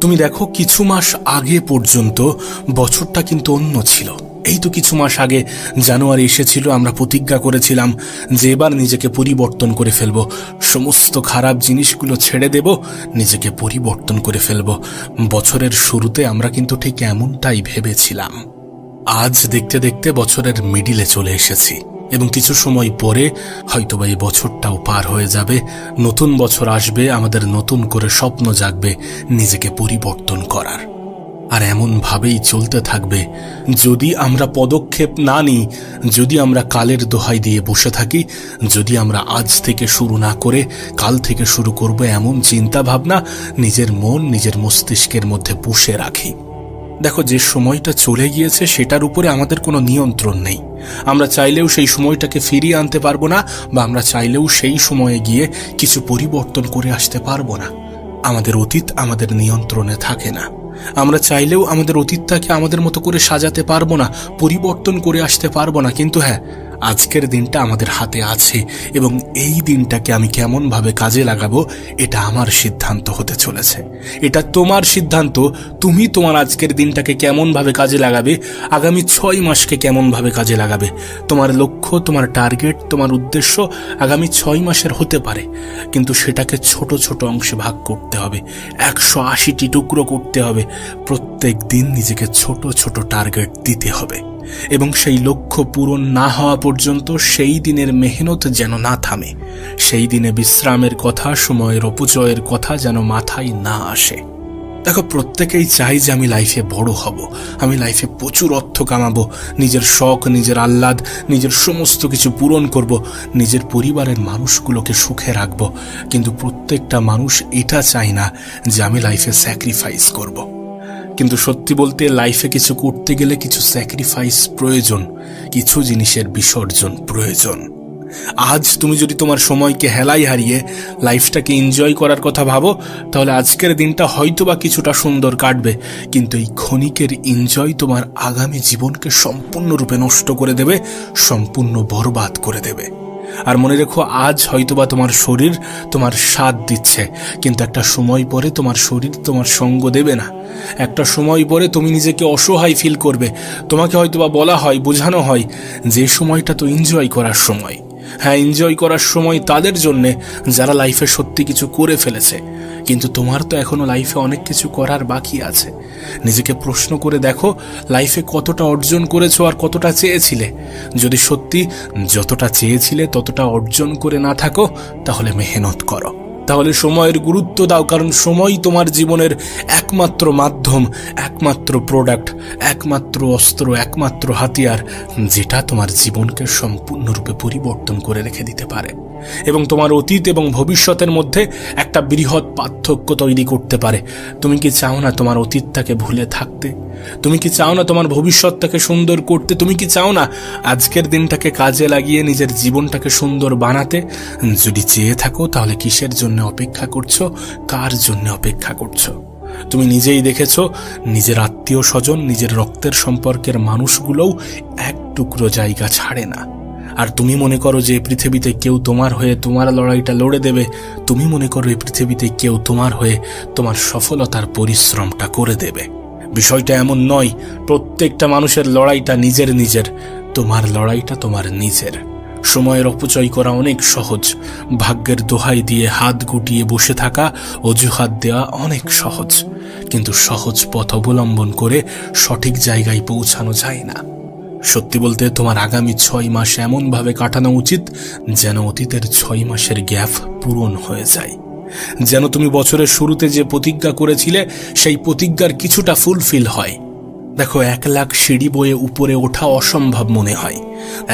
তুমি দেখো, কিছু মাস আগে পর্যন্ত বছরটা কিন্তু অন্য ছিল। এই তো কিছু মাস আগে জানুয়ারি এসেছিল, আমরা প্রতিজ্ঞা করেছিলাম যে এবার নিজেকে পরিবর্তন করে ফেলব, সমস্ত খারাপ জিনিসগুলো ছেড়ে দেব, নিজেকে পরিবর্তন করে ফেলব। বছরের শুরুতে আমরা কিন্তু ঠিক এমনটাই ভেবেছিলাম। আজ দেখতে দেখতে বছরের মিডিলে চলে এসেছি এবং কিছু সময় পরে হয়তোবা এই বছরটাও পার হয়ে যাবে, নতুন বছর আসবে, আমাদের নতুন করে স্বপ্ন জাগবে নিজেকে পরিবর্তন করার। আর এমন ভাবেই চলতে থাকবে যদি আমরা পদক্ষেপ না নিই, যদি আমরা কালের দোহাই দিয়ে বসে থাকি, যদি আমরা আজ থেকে শুরু না করে কাল থেকে শুরু করব এমন চিন্তা ভাবনা নিজের মন, নিজের মস্তিষ্কের মধ্যে পুষে রাখি। দেখো, যে সময়টা চলে গিয়েছে সেটার উপরে আমাদের কোনো নিয়ন্ত্রণ নেই। আমরা চাইলেও সেই সময়টাকে ফিরিয়ে আনতে পারবো না, বা আমরা চাইলেও সেই সময়ে গিয়ে কিছু পরিবর্তন করে আসতে পারবো না। আমাদের অতীত আমাদের নিয়ন্ত্রণে থাকে না। আমরা চাইলেও আমাদের অতীতটাকে আমাদের মতো করে সাজাতে পারবো না, পরিবর্তন করে আসতে পারবো না। কিন্তু হ্যাঁ, আজকের দিনটা আমাদের হাতে আছে এবং এই দিনটাকে আমি কেমনভাবে কাজে লাগাবো এটা আমার সিদ্ধান্ত হতে চলেছে। এটা তোমার সিদ্ধান্ত। তুমি তোমার আজকের দিনটাকে কেমনভাবে কাজে লাগাবে, আগামী 6 মাসকে কেমনভাবে কাজে লাগাবে। তোমার লক্ষ্য, তোমার টার্গেট, তোমার উদ্দেশ্য আগামী 6 মাসের হতে পারে, কিন্তু সেটাকে ছোট ছোট অংশে ভাগ করতে হবে, 180টি টুকরো করতে হবে। প্রত্যেক দিন নিজেকে ছোট ছোট টার্গেট দিতে হবে এবং সেই লক্ষ্য পূরণ না হওয়া পর্যন্ত সেই দিনের মেহনত যেন না থামে, সেই দিনে বিশ্রামের কথা, সময়ের অপচয়ের কথা যেন মাথায় না আসে। দেখো, প্রত্যেকেই চাই যে আমি লাইফে বড় হব, আমি লাইফে প্রচুর অর্থ কামাবো, নিজের শখ, নিজের আহ্লাদ, নিজের সমস্ত কিছু পূরণ করব, নিজের পরিবারের মানুষগুলোকে সুখে রাখব। কিন্তু প্রত্যেকটা মানুষ এটা চায় না যে আমি লাইফে স্যাক্রিফাইস করব। কিন্তু সত্যি বলতে লাইফে কিছু করতে গেলে কিছু স্যাক্রিফাইস প্রয়োজন, কিছু জিনিসের বিসর্জন প্রয়োজন। আজ তুমি যদি তোমার সময়কে হেলায় হারিয়ে লাইফটাকে এনজয় করার কথা ভাবো, তাহলে আজকের দিনটা হয়তোবা কিছুটা সুন্দর কাটবে, কিন্তু এই ক্ষণিকের এনজয় তোমার আগামী জীবনকে সম্পূর্ণরূপে নষ্ট করে দেবে, সম্পূর্ণ বরবাদ করে দেবে। আর মনে রেখো, আজ হয়তোবা তোমার শরীর তোমার সাথ দিচ্ছে, কিন্তু একটা সময় পরে তোমার শরীর তোমার সঙ্গ দেবে না। একটা সময় পরে তুমি নিজেকে অসহায় ফিল করবে। তোমাকে হয়তোবা বলা হয়, বোঝানো হয় যে সময়টা তো এনজয় করার সময়। হ্যাঁ, এনজয় করার সময় তাদের জন্যে যারা লাইফে সত্যি কিছু করে ফেলেছে, কিন্তু তোমার তো এখনো লাইফে অনেক কিছু করার বাকি আছে। নিজেকে প্রশ্ন করে দেখো, লাইফে কতটা অর্জন করেছো আর কতটা চেয়েছিলে। যদি সত্যি যতটা চেয়েছিলে ততটা অর্জন করে না থাকো, তাহলে মেহনত করো, তাহলে সময়ের গুরুত্ব দাও, কারণ সময় তোমার জীবনের একমাত্র মাধ্যম, একমাত্র প্রোডাক্ট, একমাত্র অস্ত্র, একমাত্র হাতিয়ার, যেটা তোমার জীবনকে সম্পূর্ণরূপে পরিবর্তন করে রেখে দিতে পারে এবং তোমার অতীত এবং ভবিষ্যতের মধ্যে একটা বৃহৎ পার্থক্য তৈরি করতে পারে। তুমি কি চাও না তোমার অতীতটাকে ভুলে থাকতে? তুমি কি চাও না তোমার ভবিষ্যৎটাকে সুন্দর করতে? তুমি কি চাও না আজকের দিনটাকে কাজে লাগিয়ে নিজের জীবনটাকে সুন্দর বানাতে? যদি চেয়ে থাকো, তাহলে কিসের জন্য অপেক্ষা করছো? কার জন্য অপেক্ষা করছো? তুমি নিজেই দেখেছো, নিজের আত্মীয় স্বজন, নিজের রক্তের সম্পর্কের মানুষগুলোও এক টুকরো জায়গা ছাড়ে না। আর তুমি মনে করো যে পৃথিবীতে কেউ তোমার হয়ে তোমার লড়াইটা লড়ে দেবে। তুমি মনে করো এই পৃথিবীতে কেউ তোমার হয়ে তোমার সফলতার পরিশ্রমটা করে দেবে। বিষয়টা এমন নয়। প্রত্যেকটা মানুষের লড়াইটা নিজের নিজের, তোমার লড়াইটা তোমার নিজের। সময়ের অপচয় করা অনেক সহজ, ভাগ্যের দোহাই দিয়ে হাত গুটিয়ে বসে থাকা, অজুহাত দেওয়া অনেক সহজ, কিন্তু সহজ পথ অবলম্বন করে সঠিক জায়গায় পৌঁছানো যায় না। সত্যি বলতে তোমার আগামী 6 মাস এমনভাবে কাটানো উচিত যেন অতীতের 6 মাসের গ্যাপ পূরণ হয়ে যায়, যেন তুমি বছরের শুরুতে যে প্রতিজ্ঞা করেছিলে সেই প্রতিজ্ঞার কিছুটা ফুলফিল হয়। দেখো, 1 লাখ সিঁড়ি বয়ে উপরে ওঠা অসম্ভব মনে হয়,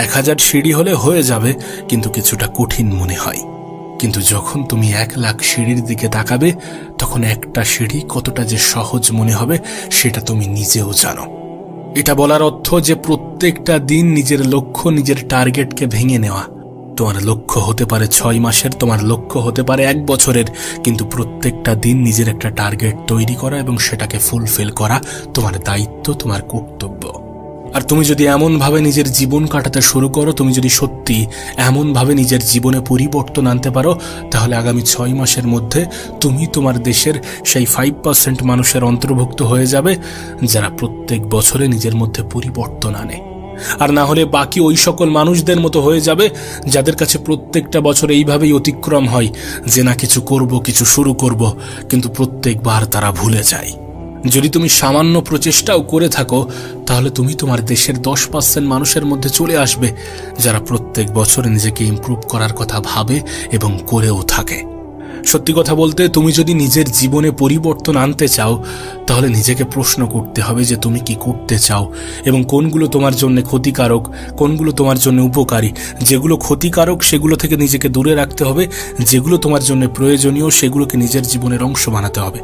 1000 সিঁড়ি হলে হয়ে যাবে, কিন্তু কিছুটা কঠিন মনে হয়। কিন্তু যখন তুমি 1 লাখ সিঁড়ির দিকে তাকাবে, তখন একটা সিঁড়ি কতটা যে সহজ মনে হবে সেটা তুমি নিজেও জানো। এটা বলার অর্থ যে প্রত্যেকটা দিন নিজের লক্ষ্য, নিজের টার্গেটকে ভেঙে নেওয়া। তোমার লক্ষ্য হতে পারে 6 মাসের, তোমার লক্ষ্য হতে পারে 1 বছরের, কিন্তু প্রত্যেকটা দিন নিজের একটা টার্গেট তৈরি করা এবং সেটাকে ফুলফিল করা তোমার দায়িত্ব, তোমার কর্তব্য। আর তুমি যদি এমনভাবে নিজের জীবন কাটাতে শুরু করো, তুমি যদি সত্যি এমনভাবে নিজের জীবনে পরিবর্তন আনতে পারো, তাহলে আগামী 6 মাসের মধ্যে তুমি তোমার দেশের সেই 5% মানুষের অন্তর্ভুক্ত হয়ে যাবে যারা প্রত্যেক বছরে নিজের মধ্যে পরিবর্তন আনে। আর না হলে বাকি ওই সকল মানুষদের মতো হয়ে যাবে যাদের কাছে প্রত্যেকটা বছর এইভাবেই অতিক্রম হয় যে না কিছু করব, কিছু শুরু করব, কিন্তু প্রত্যেকবার তারা ভুলে যায়। যদি তুমি সামান্য প্রচেষ্টাও করে থাকো, তাহলে তুমি তোমার দেশের 10% মানুষের মধ্যে চলে আসবে যারা প্রত্যেক বছর নিজেকে ইমপ্রুভ করার কথা ভাবে এবং করেও থাকে। সত্যি কথা বলতে, তুমি যদি নিজের জীবনে পরিবর্তন আনতে চাও, তাহলে নিজেকে প্রশ্ন করতে হবে যে তুমি কি করতে চাও এবং কোনগুলো তোমার জন্য ক্ষতিকারক, কোনগুলো তোমার জন্য উপকারী। যেগুলো ক্ষতিকারক সেগুলো থেকে নিজেকে দূরে রাখতে হবে, যেগুলো তোমার জন্য প্রয়োজনীয় সেগুলোকে নিজের জীবনের অংশ বানাতে হবে।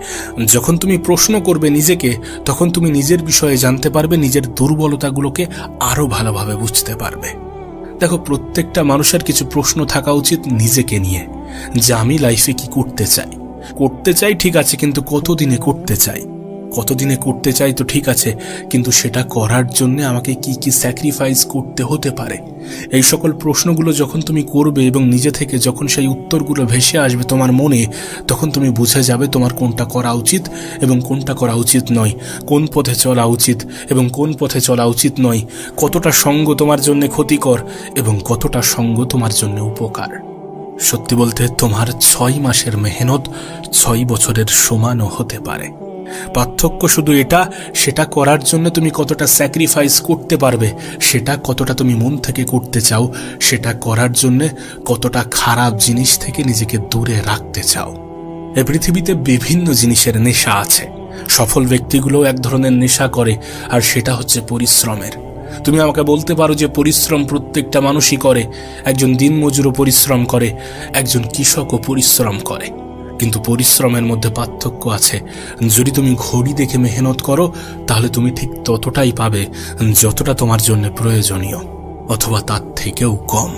যখন তুমি প্রশ্ন করবে নিজেকে, তখন তুমি নিজের বিষয়ে জানতে পারবে, নিজের দুর্বলতাগুলোকে আরও ভালোভাবে বুঝতে পারবে। দেখো, প্রত্যেকটা মানুষের কিছু প্রশ্ন থাকা উচিত নিজেকে নিয়ে, যে আমি লাইফে কি করতে চাই ঠিক আছে, কিন্তু কতদিনে করতে চাই। কতদিনে করতে চাই তো ঠিক আছে, কিন্তু সেটা করার জন্য আমাকে কি কি স্যাক্রিফাইস করতে হতে পারে। এই সকল প্রশ্নগুলো যখন তুমি করবে এবং নিজে থেকে যখন সেই উত্তরগুলো ভেসে আসবে তোমার মনে, তখন তুমি বুঝে যাবে তোমার কোনটা করা উচিত এবং কোনটা করা উচিত নয়, কোন পথে চলা উচিত এবং কোন পথে চলা উচিত নয়, কতটা সঙ্গ তোমার জন্য ক্ষতিকর এবং কতটা সঙ্গ তোমার জন্য উপকার। সত্যি বলতে, তোমার 6 মাসের মেহনত 6 বছরের সমানও হতে পারে। পার্থক্য শুধু এটা, সেটা করার জন্য তুমি কতটা স্যাক্রিফাইস করতে পারবে, সেটা কতটা তুমি মন থেকে করতে চাও, সেটা করার জন্য কতটা খারাপ জিনিস থেকে নিজেকে দূরে রাখতে চাও। এই পৃথিবীতে বিভিন্ন জিনিসের নেশা আছে। সফল ব্যক্তিগুলো এক ধরনের নেশা করে, আর সেটা হচ্ছে পরিশ্রমের। তুমি আমাকে বলতে পারো যে পরিশ্রম প্রত্যেকটা মানুষই করে, একজন দিনমজুরও পরিশ্রম করে, একজন কৃষকও পরিশ্রম করে, কিন্তু পরিশ্রমের মধ্যে পার্থক্য আছে। যদি তুমি ঘড়ি দেখে মেহনত করো, তাহলে তুমি ঠিক ততটাই পাবে যতটা তোমার জন্য প্রয়োজনীয়, অথবা তার থেকেও কম।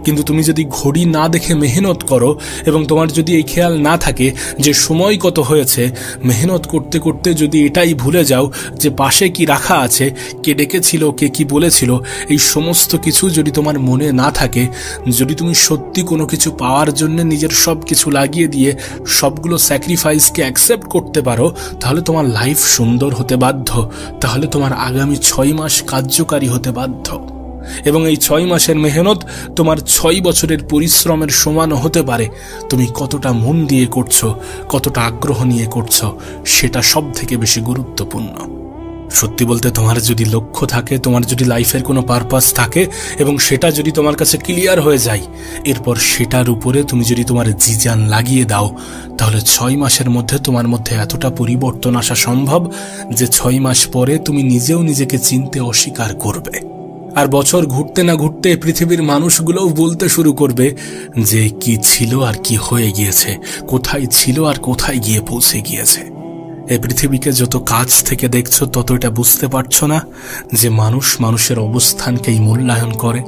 কিন্তু তুমি যদি ঘড়ি না দেখে মেহনত করো এবং তোমার যদি এই খেয়াল না থাকে যে সময় কত হয়েছে, মেহনত করতে করতে যদি এটাই ভুলে যাও যে পাশে কি রাখা আছে, কে ডেকেছিল, কে কি বলেছিল, এই সমস্ত কিছু যদি তোমার মনে না থাকে, যদি তুমি সত্যি কোনো কিছু পাওয়ার জন্য নিজের সব কিছু লাগিয়ে দিয়ে সবগুলো স্যাক্রিফাইসকে অ্যাকসেপ্ট করতে পারো, তাহলে তোমার লাইফ সুন্দর হতে বাধ্য, তাহলে তোমার আগামী 6 মাস কার্যকারী হতে বাধ্য। এবং এই 6 মাসের মেহনত তোমার 6 বছরের পরিশ্রমের সমানও হতে পারে। তুমি কতটা মন দিয়ে করছো, কতটা আগ্রহ নিয়ে করছো, সেটা সব থেকে বেশি গুরুত্বপূর্ণ। সত্যি বলতে, তোমার যদি লক্ষ্য থাকে, তোমার যদি লাইফের কোনো পারপাস থাকে এবং সেটা যদি তোমার কাছে ক্লিয়ার হয়ে যায়, এরপর সেটার উপরে তুমি যদি তোমার জিজান লাগিয়ে দাও, তাহলে 6 মাসের মধ্যে তোমার মধ্যে এতটা পরিবর্তন আসা সম্ভব যে 6 মাস পরে তুমি নিজেও নিজেকে চিনতে অস্বীকার করবে। আর বছর ঘুরতে না ঘুরতে পৃথিবীর মানুষগুলোও বলতে শুরু করবে যে কি ছিল আর কি হয়ে গিয়েছে, কোথায় ছিল আর কোথায় গিয়ে পৌঁছে গিয়েছে। এই পৃথিবীকে যত কাছ থেকে দেখছো, তত এটা বুঝতে পারছো না যে মানুষ মানুষের অবস্থানকেই মূল্যায়ন করে,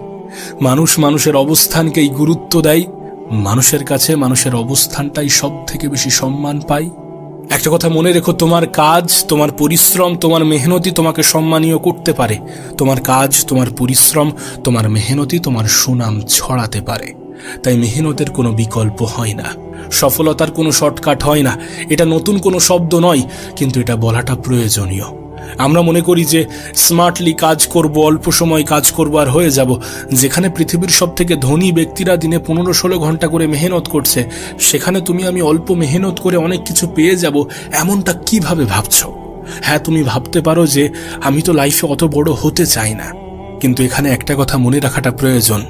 মানুষ মানুষের অবস্থানকেই গুরুত্ব দেয়, মানুষের কাছে মানুষের অবস্থানটাই সব থেকে বেশি সম্মান পায়। একটা কথা মনে রেখো, তোমার কাজ, তোমার পরিশ্রম, তোমার মেহনতি তোমাকে সম্মানীয় করতে পারে। তোমার কাজ, তোমার পরিশ্রম, তোমার মেহনতি তোমার সুনাম ছড়াতে পারে। তাই মেহনতের কোনো বিকল্প হয় না, সফলতার কোনো শর্টকাট হয় না। এটা নতুন কোনো শব্দ নয়, কিন্তু এটা বলাটা প্রয়োজনীয়। আমরা মনে করি যে স্মার্টলি কাজ করব, অল্প সময় কাজ করব আর হয়ে যাব। যেখানে পৃথিবীর সব থেকে ধনী ব্যক্তিরা দিনে 15-16 ঘন্টা করে মেহনত করছে, সেখানে তুমি আমি অল্প মেহনত করে অনেক কিছু পেয়ে যাব, এমনটা কিভাবে ভাবছো? হ্যাঁ, তুমি ভাবতে পারো যে আমি তো লাইফে অত বড় হতে চাই না, কিন্তু এখানে একটা কথা মনে রাখাটা প্রয়োজন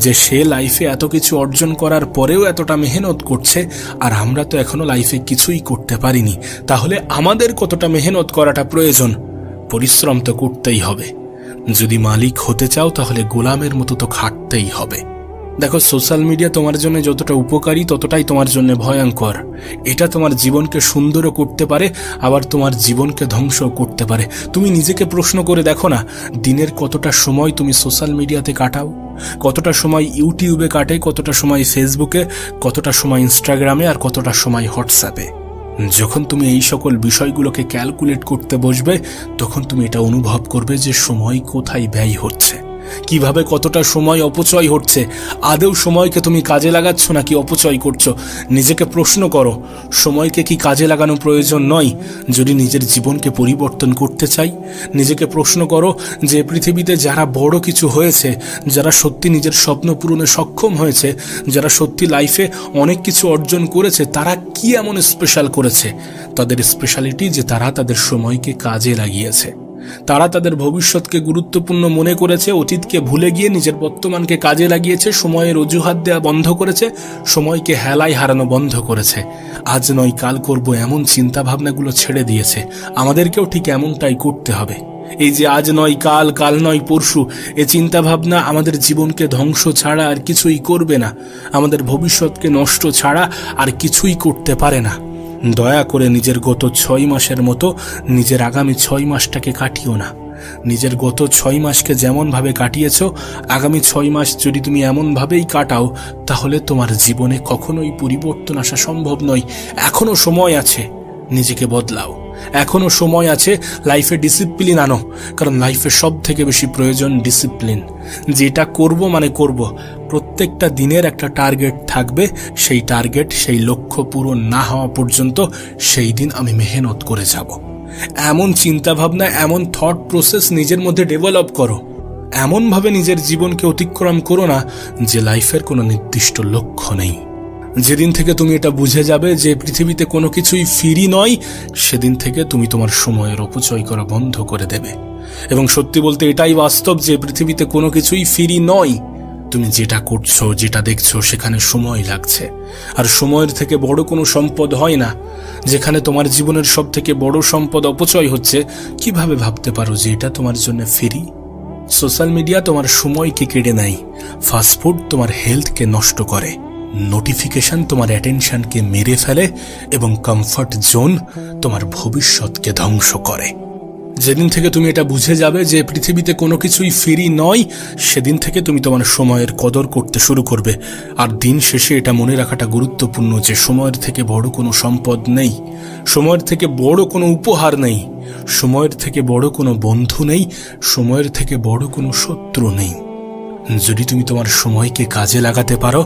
যে সে লাইফে এত কিছু অর্জন করার পরেও এতটা মেহনত করছে, আর আমরা তো এখনো লাইফে কিছুই করতে পারিনি। তাহলে আমাদের কতটা মেহনত করাটা প্রয়োজন? পরিশ্রম তো করতেই হবে। যদি মালিক হতে চাও, তাহলে গোলামের মতো তো খাটতেই হবে। দেখো, সোশ্যাল মিডিয়া তোমার জন্য যতটা উপকারী, ততটাই তোমার জন্য ভয়ঙ্কর। এটা তোমার জীবনকে সুন্দরও করতে পারে, আবার তোমার জীবনকে ধ্বংসও করতে পারে। তুমি নিজেকে প্রশ্ন করে দেখো না, দিনের কতটা সময় তুমি সোশ্যাল মিডিয়াতে কাটাও, কতটা সময় ইউটিউবে কাটে, কতটা সময় ফেসবুকে, কতটা সময় ইনস্টাগ্রামে, আর কতটা সময় হোয়াটসঅ্যাপে। যখন তুমি এই সকল বিষয়গুলোকে ক্যালকুলেট করতে বসবে, তখন তুমি এটা অনুভব করবে যে সময় কোথায় ব্যয় হচ্ছে, কিভাবে কতটা সময় অপচয় হচ্ছে। আদৌ সময়কে তুমি কাজে লাগাচ্ছ নাকি অপচয় করছো? নিজেকে প্রশ্ন করো, সময়কে কি কাজে লাগানো প্রয়োজন নয় যদি নিজের জীবনকে পরিবর্তন করতে চাই? নিজেকে প্রশ্ন করো যে পৃথিবীতে যারা বড় কিছু হয়েছে, যারা সত্যি নিজের স্বপ্ন পূরণে সক্ষম হয়েছে, যারা সত্যি লাইফে অনেক কিছু অর্জন করেছে, তারা কি এমন স্পেশাল করেছে? তাদের স্পেশালিটি যে তারা তাদের সময়কে কাজে লাগিয়েছে। তারা তাদের ভবিষ্যৎকে গুরুত্বপূর্ণ মনে করেছে, অতীতকে ভুলে গিয়ে নিজের বর্তমানকে কাজে লাগিয়েছে, সময়ের অজুহাত দেওয়া বন্ধ করেছে, সময়কে হেলায় হারানো বন্ধ করেছে। আজ নয় কাল করব এমন চিন্তা ভাবনাগুলো ছেড়ে দিয়েছে। আমাদেরকেও ঠিক এমনটাই করতে হবে। এই যে আজ নয় কাল, কাল নয় পরশু, এ চিন্তা ভাবনা আমাদের জীবনকে ধ্বংস ছাড়া আর কিছুই করবে না, আমাদের ভবিষ্যৎকে নষ্ট ছাড়া আর কিছুই করতে পারে না। দয়া করে নিজের গত 6 মাসের মতো নিজের আগামী 6 মাসটাকে কাটিও না। নিজের গত 6 মাসকে যেমনভাবে কাটিয়েছ, আগামী 6 মাস যদি তুমি এমনভাবেই কাটাও, তাহলে তোমার জীবনে কখনোই পরিবর্তন আসা সম্ভব নয়। এখনো সময় আছে, নিজেকে বদলাও। এখনো সময় আছে, লাইফে ডিসিপ্লিন আনো, কারণ লাইফে সব থেকে বেশি প্রয়োজন ডিসিপ্লিন। যেটা করব মানে করব। প্রত্যেকটা দিনের একটা টার্গেট থাকবে, সেই টার্গেট, সেই লক্ষ্য পূরণ না হওয়া পর্যন্ত সেই দিন আমি মেহনত করে যাব। এমন চিন্তাভাবনা, এমন থট প্রসেস নিজের মধ্যে ডেভেলপ করো। এমনভাবে নিজের জীবনকে অতিক্রম করো না যে লাইফের কোনো নির্দিষ্ট লক্ষ্য নেই। যেদিন থেকে তুমি এটা বুঝে যাবে যে পৃথিবীতে কোনো কিছুই ফ্রি নয়, সেদিন থেকে তুমি তোমার সময়ের অপচয় করা বন্ধ করে দেবে। এবং সত্যি বলতে এটাই বাস্তব যে পৃথিবীতে কোনো কিছুই ফ্রি নয়। তুমি যেটা করছো, যেটা দেখছো, সেখানে সময় লাগছে। আর সময়ের থেকে বড় কোনো সম্পদ হয় না। যেখানে তোমার জীবনের সব থেকে বড় সম্পদ অপচয় হচ্ছে, কিভাবে ভাবতে পারো যে এটা তোমার জন্য ফ্রি? সোশ্যাল মিডিয়া তোমার সময়কে কেড়ে নেয়, ফাস্টফুড তোমার হেলথকে নষ্ট করে, নোটিফিকেশন তোমার অ্যাটেনশনকে মেরে ফেলে, এবং কমফর্ট জোন তোমার ভবিষ্যৎকে ধ্বংস করে। যেদিন থেকে তুমি এটা বুঝে যাবে যে পৃথিবীতে কোনো কিছুই ফ্রি নয়, সেদিন থেকে তুমি তোমার সময়ের কদর করতে শুরু করবে। আর দিন শেষে এটা মনে রাখাটা গুরুত্বপূর্ণ যে সময়ের থেকে বড় কোনো সম্পদ নেই, সময়ের থেকে বড় কোনো উপহার নেই, সময়ের থেকে বড় কোনো বন্ধু নেই, সময়ের থেকে বড় কোনো শত্রু নেই। যদি তুমি তোমার সময়কে কাজে লাগাতে পারো,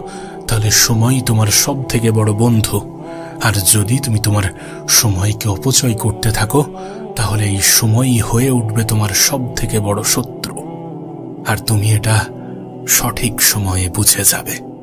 তাহলে সময়ই তোমার সব থেকে বড় বন্ধু। আর যদি তুমি তোমার সময়কে অপচয় করতে থাকো, তাহলে এই সময়ই হয়ে উঠবে তোমার সব থেকে বড় শত্রু। আর তুমি এটা সঠিক সময়ে বুঝে যাবে।